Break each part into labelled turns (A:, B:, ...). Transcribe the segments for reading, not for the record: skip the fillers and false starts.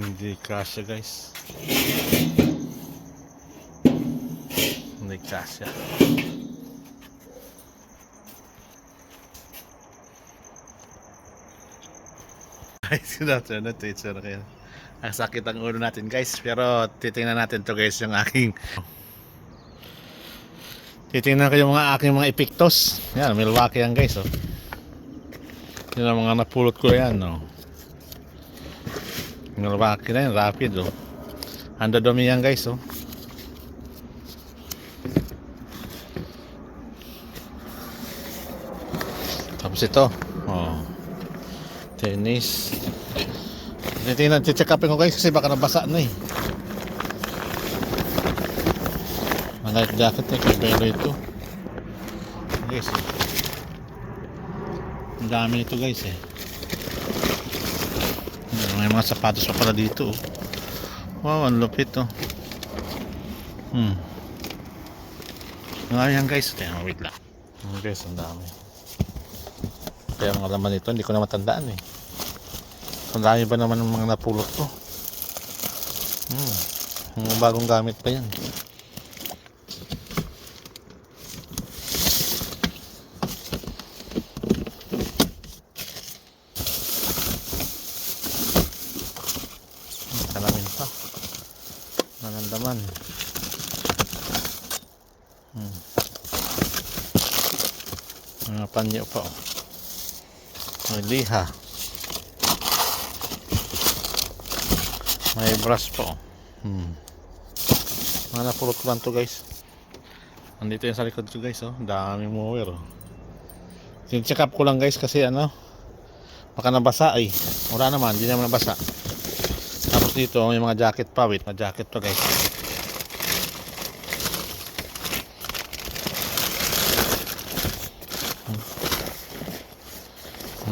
A: Hindi kasya guys. Hindi kasya. Guys, na teacher kayo. Ang sakit ang ulo natin guys. Pero titingnan natin to guys yung aking. Titingnan ko yung aking mga epictos. Yan, Milwaukee yan guys. Oh. Yan ang mga napulot ko yan. Oh. Milwaukee na yan, rapid. Oh. Andadumi yan guys. Oh. Tapos ito. Oh. Tennis. Titingnan, check upin ko guys kasi baka nabasa na eh. Light jacket eh, kay Belo ito guys eh. Ang dami nito guys eh. May mga sapatos pa pala dito oh. Wow, ang lupit oh. Ayan guys, wait lang guys, ang dami. Kaya mga laman nito hindi ko na matandaan eh. Ang dami ba naman ng mga napulot ko. Mga bagong gamit pa yan. Salamin pa nanandaman. Mga panyo pa oh. May liha, may brush pa oh. Mga napulot ko lang to guys. Nandito yan sa likod ko guys oh. Daming mower oh. Check up ko lang guys kasi ano, baka nabasa ay. Wala naman, hindi naman nabasa. Tapos dito may mga jacket pa, wait, mga jacket to guys.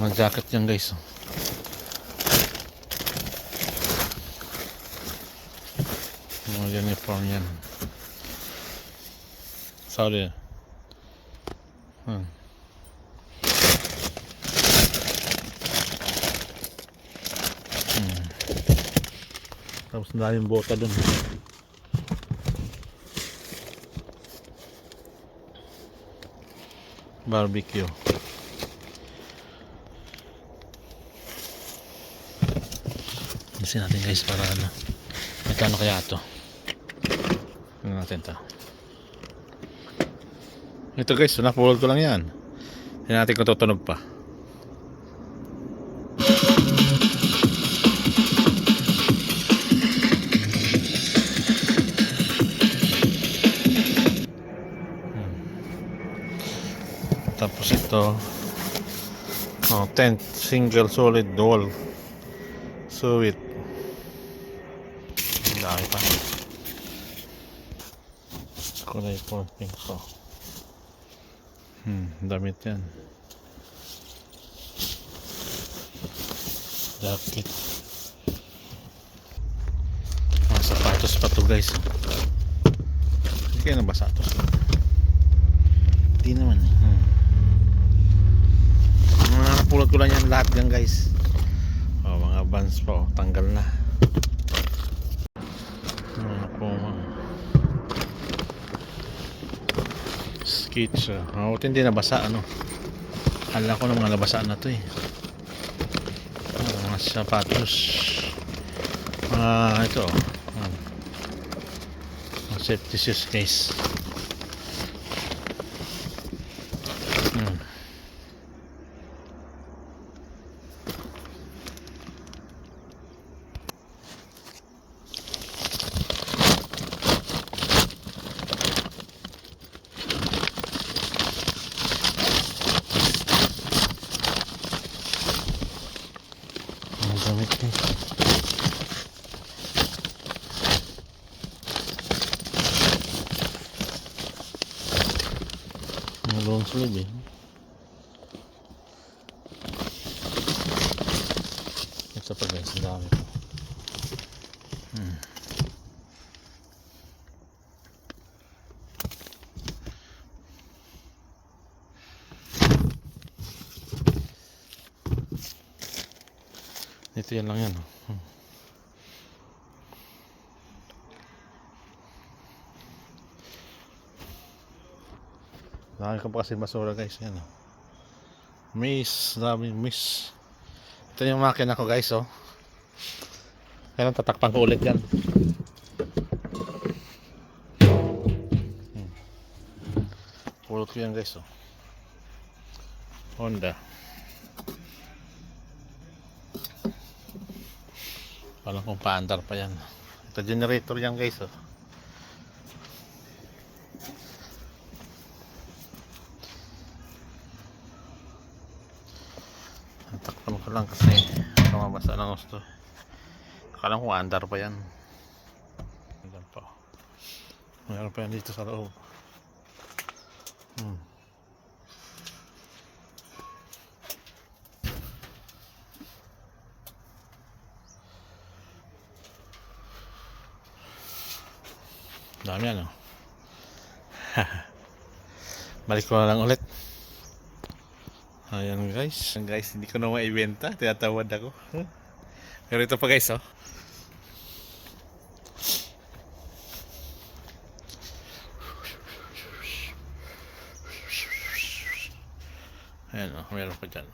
A: Mga jacket yan guys. Mga uniform yan. Sorry. Tapos na yung bota dun. Barbecue. Alisin natin guys para ano. Magkano kaya ito? Ano natin ito? Ito guys, napulot ko lang yan. Hindi natin kung tutunog pa. Tapos ito tent single solid wall suite. Dami pa kulay po pink po. Damit yan. Jacket. Mga sapatos pa to guys. Hindi kayo nabasa to. Hindi naman mga napulot ko lang yan lahat yan guys. Mga bands pa tanggal na. Sketch hindi nabasa ano. Akala ko na mga nabasa na to eh. Mga sapatos. Ito safety shoes guys. Damit nih. Ngelong selebih. Ito pa guys, ang dami. Ito yan lang yan. Dami ko pa kasi basura guys. Yan oh. Miss. Daming miss. Ito yung makina ko guys oh. Kailan tatakpan ko ulit yan. Pulot ko yan guys oh. Honda. Paano kung paandar pa yan. Ito generator yan guys oh. Takpan ko lang kasi mabasa ng gusto. Akala ko andar pa yan. Andar pa. Mayroon pa yan dito sa loob. Dami yan oh. Balik ko na lang ulit. Ayan guys. Guys, hindi ko na maibenta. Tinatawad ako. Pero ito pa guys oh. Ayan oh, meron pa dyan.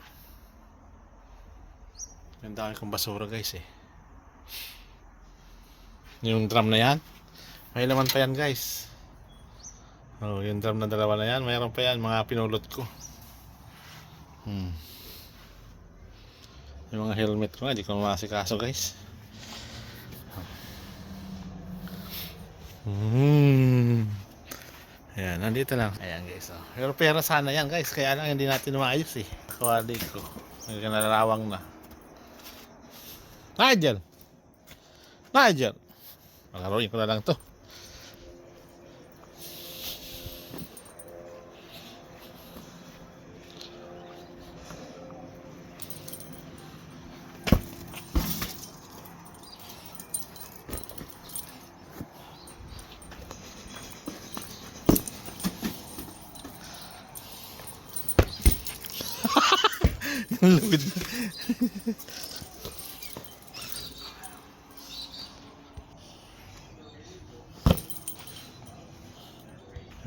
A: Ang dami kong basura guys eh. Yung drum na yan, may laman pa yan guys. Oh, yung drum na dalawa na yan, mayroon pa yan, mga pinulot ko. Yung mga helmet ko nga, di ko masikaso guys. Ayan, nandito lang. Ayan guys oh. Pero pera sana yan guys, kaya lang hindi natin maayos eh. Kawali ko, nalarawang na. Nigel! Nigel! Malaruin ko na lang to. Lupit.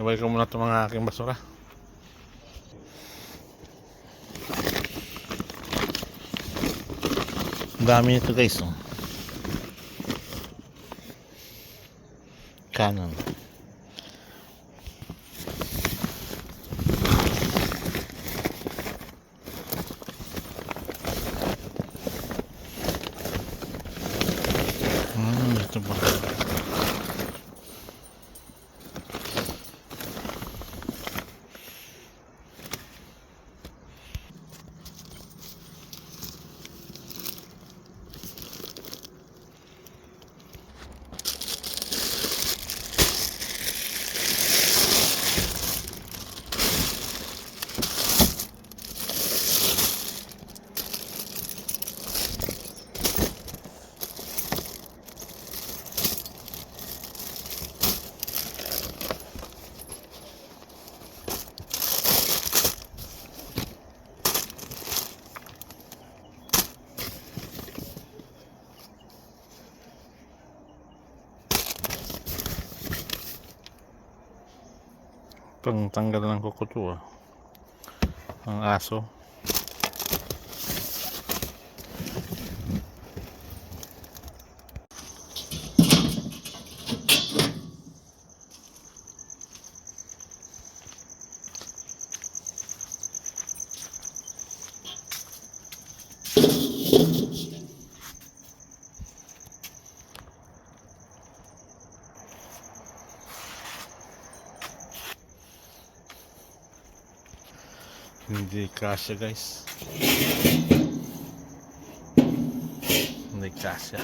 A: Ibalik ko muna itong mga aking basura. Ang dami nito guys oh. Canon. Ito ba? Pang tanggal ng kukuto ah. Ang aso. Hindi kasya guys. Hindi kasya.